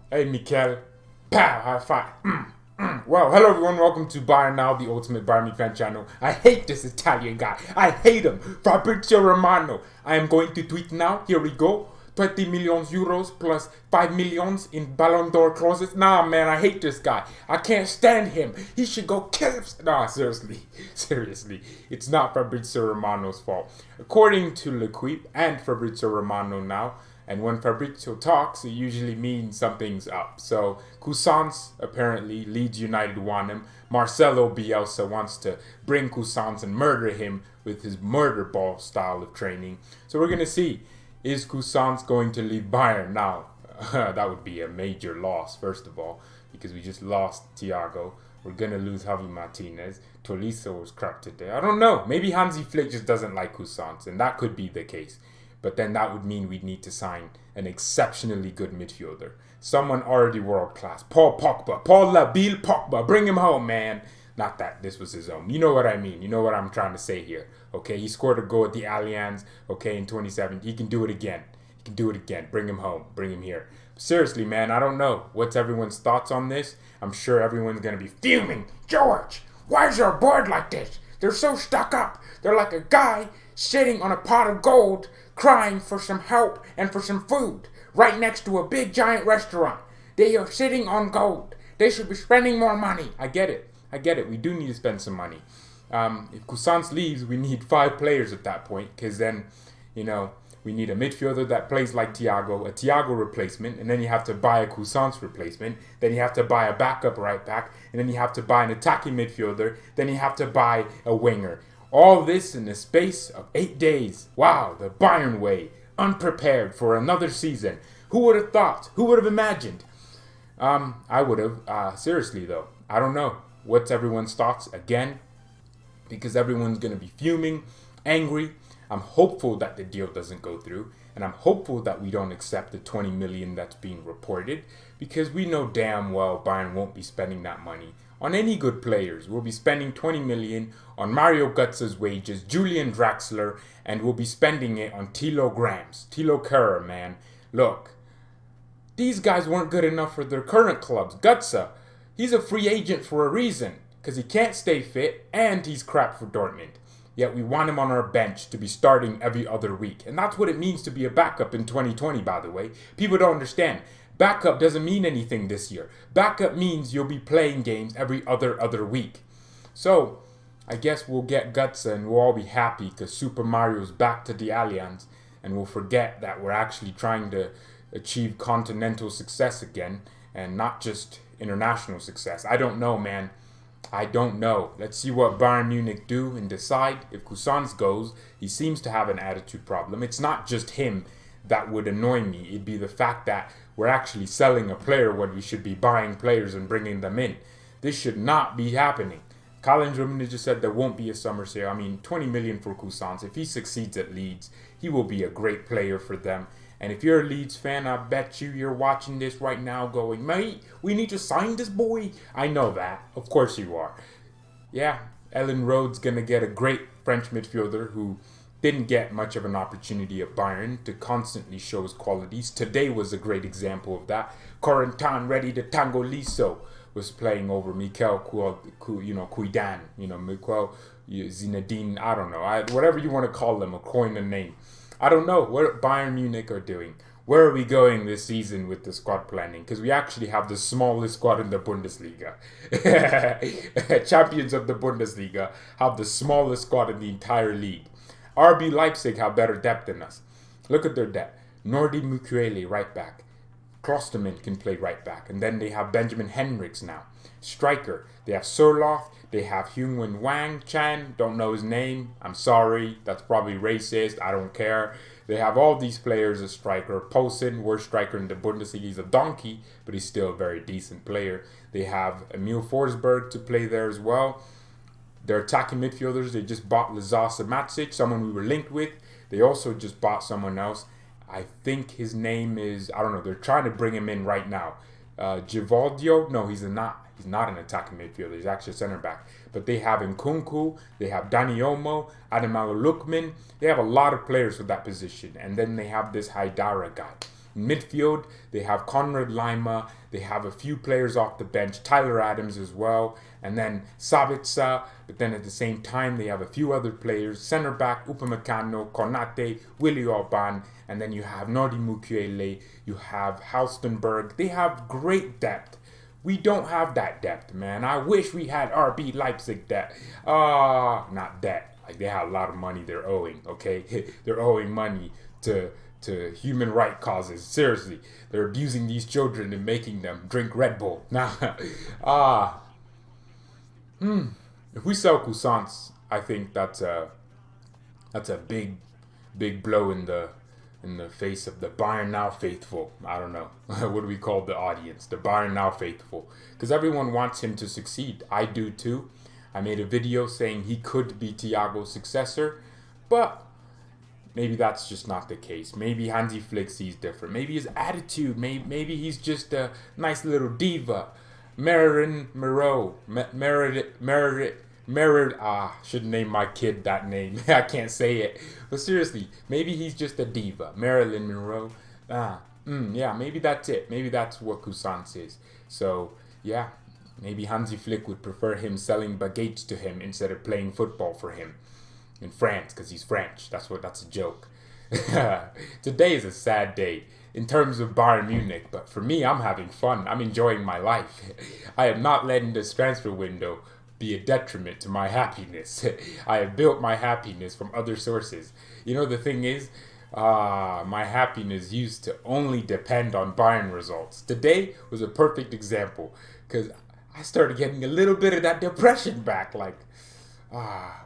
Hey, Michaël. Pow, high five. Well, hello everyone. Welcome to BayernNow, the ultimate Bayern Munich fan channel. I hate this Italian guy. I hate him. Fabrizio Romano. I am going to tweet now. Here we go. 20 million euros plus 5 millions in Ballon d'Or clauses. Nah, man, I hate this guy. I can't stand him. He should go kill himself. Nah, seriously. Seriously. It's not Fabrizio Romano's fault. According to L'Equipe and Fabrizio Romano now, and when Fabrizio talks, it usually means something's up. So Cuisance, apparently, Leeds United want him. Marcelo Bielsa wants to bring Cuisance and murder him with his murder ball style of training. So we're going to see, is Cuisance going to leave Bayern now? That would be a major loss, first of all, because we just lost Thiago. We're going to lose Javi Martinez. Tolisso was crap today. I don't know. Maybe Hansi Flick just doesn't like Cuisance, and that could be the case. But then that would mean we'd need to sign an exceptionally good midfielder. Someone already world-class. Paul Labile Pogba. Bring him home, man. Not that this was his own. You know what I mean. You know what I'm trying to say here. Okay, he scored a goal at the Allianz, okay, in 2017. He can do it again. He can do it again. Bring him home. Bring him here. Seriously, man, I don't know. What's everyone's thoughts on this? I'm sure everyone's going to be fuming. George, why is your board like this? They're so stuck up. They're like a guy sitting on a pot of gold crying for some help and for some food right next to a big giant restaurant. They are sitting on gold. They should be spending more money. I get it. We do need to spend some money. If Cuisance leaves, we need 5 players at that point, because then, we need a midfielder that plays like Thiago, a Thiago replacement, and then you have to buy a Cuisance replacement. Then you have to buy a backup right back, and then you have to buy an attacking midfielder. Then you have to buy a winger. All this in the space of 8 days. Wow, the Bayern way. Unprepared for another season. Who would have thought? Who would have imagined? I would have. Seriously, though. I don't know. What's everyone's thoughts? Again, because everyone's going to be fuming, angry. I'm hopeful that the deal doesn't go through. And I'm hopeful that we don't accept the 20 million that's being reported. Because we know damn well Bayern won't be spending that money on any good players. We'll be spending 20 million on Mario Götze's wages, Julian Draxler, and we'll be spending it on Thilo Grams. Thilo Kehrer, man. Look, these guys weren't good enough for their current clubs. Götze, he's a free agent for a reason, because he can't stay fit, and he's crap for Dortmund. Yet we want him on our bench to be starting every other week. And that's what it means to be a backup in 2020, by the way. People don't understand. Backup doesn't mean anything this year. Backup means you'll be playing games every other week. So, I guess we'll get Götze and we'll all be happy because Super Mario's back to the Allianz, and we'll forget that we're actually trying to achieve continental success again and not just international success. I don't know, man. I don't know. Let's see what Bayern Munich do and decide. If Cuisance goes, he seems to have an attitude problem. It's not just him that would annoy me. It'd be the fact that we're actually selling a player when we should be buying players and bringing them in. This should not be happening. Colin Drummond just said there won't be a summer sale. I mean, 20 million for Cuisance. If he succeeds at Leeds, he will be a great player for them. And if you're a Leeds fan, I bet you're watching this right now going, mate, we need to sign this boy. I know that. Of course you are. Yeah, Ellen Road's going to get a great French midfielder who didn't get much of an opportunity at Bayern to constantly show his qualities. Today was a great example of that. Corentin, ready to tango liso, was playing over Michaël Cuisance, Michaël Zinedine, I don't know, whatever you want to call them, or coin a name. I don't know what Bayern Munich are doing. Where are we going this season with the squad planning? Because we actually have the smallest squad in the Bundesliga. Champions of the Bundesliga have the smallest squad in the entire league. RB Leipzig have better depth than us. Look at their depth. Nordi Mukiele, right back. Klosterman can play right back. And then they have Benjamin Henrichs now. Striker. They have Surloff. They have Hyungwon Wang Chan. Don't know his name. I'm sorry. That's probably racist. I don't care. They have all these players as striker. Poulsen, worst striker in the Bundesliga. He's a donkey, but he's still a very decent player. They have Emil Forsberg to play there as well. They're attacking midfielders. They just bought Lazar Matsic, someone we were linked with. They also just bought someone else. I think his name is, I don't know. They're trying to bring him in right now. Givaldio? No, he's not. He's not an attacking midfielder. He's actually a center back. But they have Nkunku. They have Dani Olmo. Ademola Lookman. They have a lot of players for that position. And then they have this Haidara guy. In midfield, they have Conrad Lima. They have a few players off the bench, Tyler Adams as well, and then Sabitzer. But then at the same time, they have a few other players, center back Upamecano, Konate, Willy Orban, and then you have Nordi Mukiele, you have Halstenberg. They have great depth. We don't have that depth, man. I wish we had RB Leipzig depth. Not debt. Like, they have a lot of money they're owing, okay? They're owing money to human right causes. Seriously, they're abusing these children and making them drink Red Bull. If we sell Cuisance, I think that's a big blow in the face of the BayernNow faithful. I don't know. What do we call the audience? The BayernNow faithful. Because everyone wants him to succeed. I do too. I made a video saying he could be Thiago's successor, but maybe that's just not the case. Maybe Hansi Flick sees different. Maybe his attitude. Maybe he's just a nice little diva. Marin Moreau. Should name my kid that name. I can't say it. But seriously, maybe he's just a diva. Marilyn Monroe. Yeah, maybe that's it. Maybe that's what Cuisance is. So, yeah, maybe Hansi Flick would prefer him selling baguettes to him instead of playing football for him in France, because he's French. That's a joke. Today is a sad day in terms of Bayern Munich, but for me, I'm having fun. I'm enjoying my life. I am not letting this transfer window be a detriment to my happiness. I have built my happiness from other sources. You know, the thing is, my happiness used to only depend on Bayern results. Today was a perfect example, because I started getting a little bit of that depression back, like,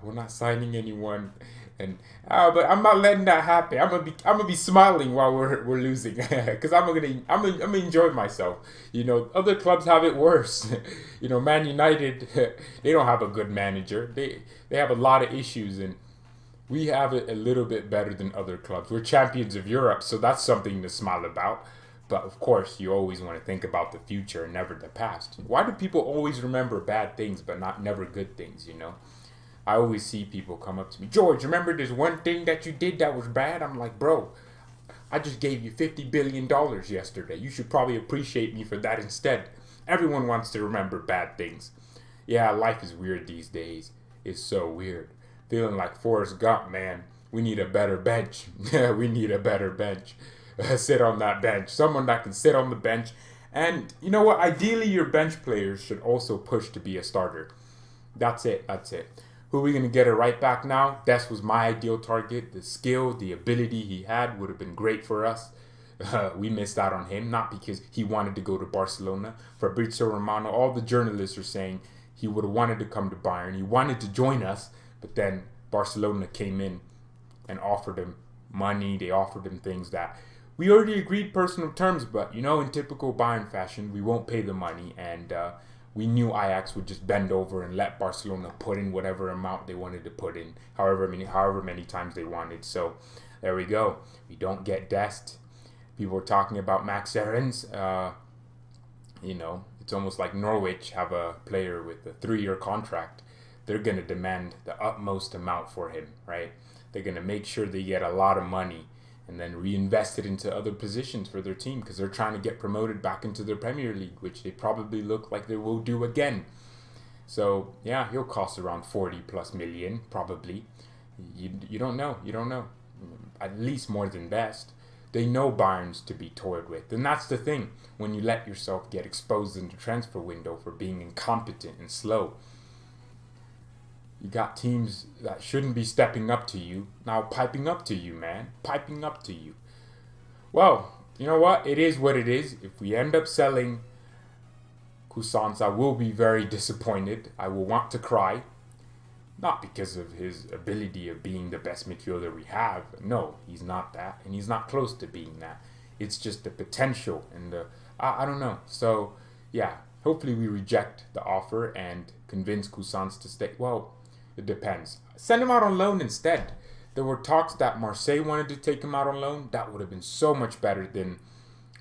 we're not signing anyone, and but I'm not letting that happen. I'm gonna be smiling while we're losing, because I'm gonna enjoy myself. You know, other clubs have it worse. You know, Man United, they don't have a good manager. They have a lot of issues, and we have it a little bit better than other clubs. We're champions of Europe, so that's something to smile about. But of course, you always want to think about the future and never the past. Why do people always remember bad things but never good things, you know? I always see people come up to me, George, remember this one thing that you did that was bad? I'm like, bro, I just gave you $50 billion yesterday. You should probably appreciate me for that instead. Everyone wants to remember bad things. Yeah, life is weird these days. It's so weird. Feeling like Forrest Gump, man. We need a better bench. We need a better bench. Sit on that bench. Someone that can sit on the bench. And you know what? Ideally, your bench players should also push to be a starter. That's it. Who are we going to get a right back now? Dest was my ideal target. The skill, the ability he had would have been great for us. We missed out on him, not because he wanted to go to Barcelona. Fabrizio Romano, all the journalists are saying he would have wanted to come to Bayern. He wanted to join us, but then Barcelona came in and offered him money. They offered him things that we already agreed personal terms, but, you know, in typical Bayern fashion, we won't pay the money, and we knew Ajax would just bend over and let Barcelona put in whatever amount they wanted to put in, however many times they wanted. So there we go. We don't get Dest. People are talking about Max Aarons. You know, it's almost like Norwich have a player with a 3-year contract. They're going to demand the utmost amount for him, right? They're going to make sure they get a lot of money and then reinvest it into other positions for their team, because they're trying to get promoted back into the Premier League, which they probably look like they will do again. So, yeah, he'll cost around 40 plus million, probably. You don't know. At least more than Dest. They know Bayern's to be toyed with. And that's the thing, when you let yourself get exposed in the transfer window for being incompetent and slow. You got teams that shouldn't be stepping up to you, now piping up to you, man. Piping up to you. Well, you know what? It is what it is. If we end up selling Cuisance, I will be very disappointed. I will want to cry. Not because of his ability of being the best midfielder we have. No, he's not that. And he's not close to being that. It's just the potential and I don't know. So, yeah. Hopefully we reject the offer and convince Cuisance to stay. Well, it depends. Send him out on loan instead. There were talks that Marseille wanted to take him out on loan. That would have been so much better than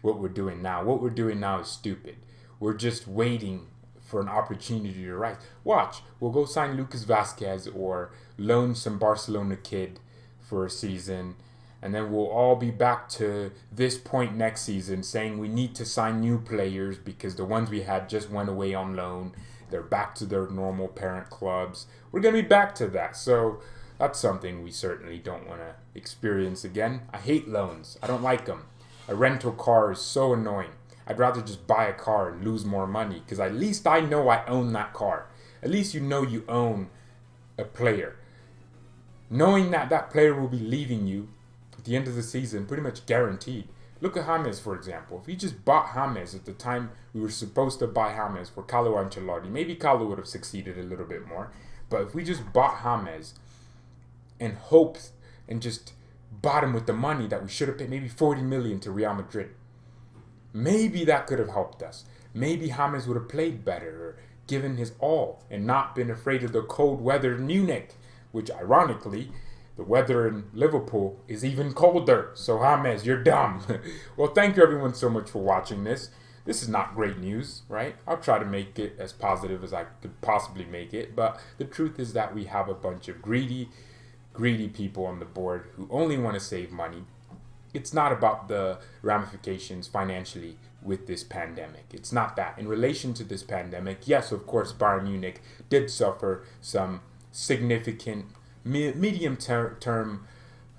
what we're doing now. What we're doing now is stupid. We're just waiting for an opportunity to rise. Watch, we'll go sign Lucas Vasquez or loan some Barcelona kid for a season. And then we'll all be back to this point next season saying we need to sign new players because the ones we had just went away on loan. They're back to their normal parent clubs. We're going to be back to that. So that's something we certainly don't want to experience again. I hate loans. I don't like them. A rental car is so annoying. I'd rather just buy a car and lose more money because at least I know I own that car. At least you know you own a player. Knowing that that player will be leaving you at the end of the season, pretty much guaranteed. Look at James, for example. If he just bought James at the time we were supposed to buy James for Carlo Ancelotti, maybe Carlo would have succeeded a little bit more. But if we just bought James and hoped and just bought him with the money that we should have paid, maybe 40 million to Real Madrid, maybe that could have helped us. Maybe James would have played better or given his all and not been afraid of the cold weather in Munich, which ironically, the weather in Liverpool is even colder. So James, you're dumb. Well, thank you everyone so much for watching this. This is not great news, right? I'll try to make it as positive as I could possibly make it. But the truth is that we have a bunch of greedy people on the board who only want to save money. It's not about the ramifications financially with this pandemic. It's not that. In relation to this pandemic, yes, of course, Bayern Munich did suffer some significant medium-term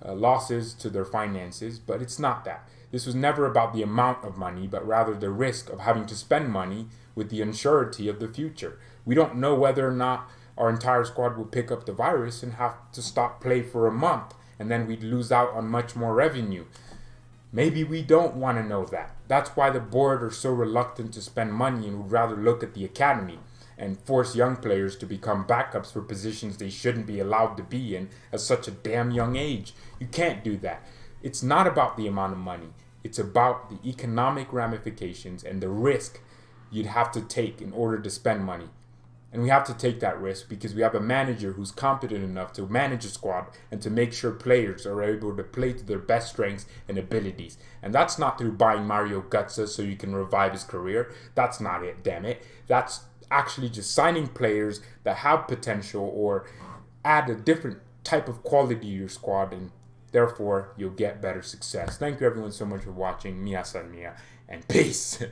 losses to their finances, but it's not that. This was never about the amount of money, but rather the risk of having to spend money with the uncertainty of the future. We don't know whether or not our entire squad will pick up the virus and have to stop play for a month, and then we'd lose out on much more revenue. Maybe we don't want to know that. That's why the board are so reluctant to spend money and would rather look at the academy and force young players to become backups for positions they shouldn't be allowed to be in at such a damn young age. You can't do that. It's not about the amount of money. It's about the economic ramifications and the risk you'd have to take in order to spend money. And we have to take that risk because we have a manager who's competent enough to manage a squad and to make sure players are able to play to their best strengths and abilities. And that's not through buying Mario Götze so you can revive his career. That's not it, damn it. That's actually just signing players that have potential or add a different type of quality to your squad, and therefore you'll get better success. Thank you everyone so much for watching. Mia san mia, and peace.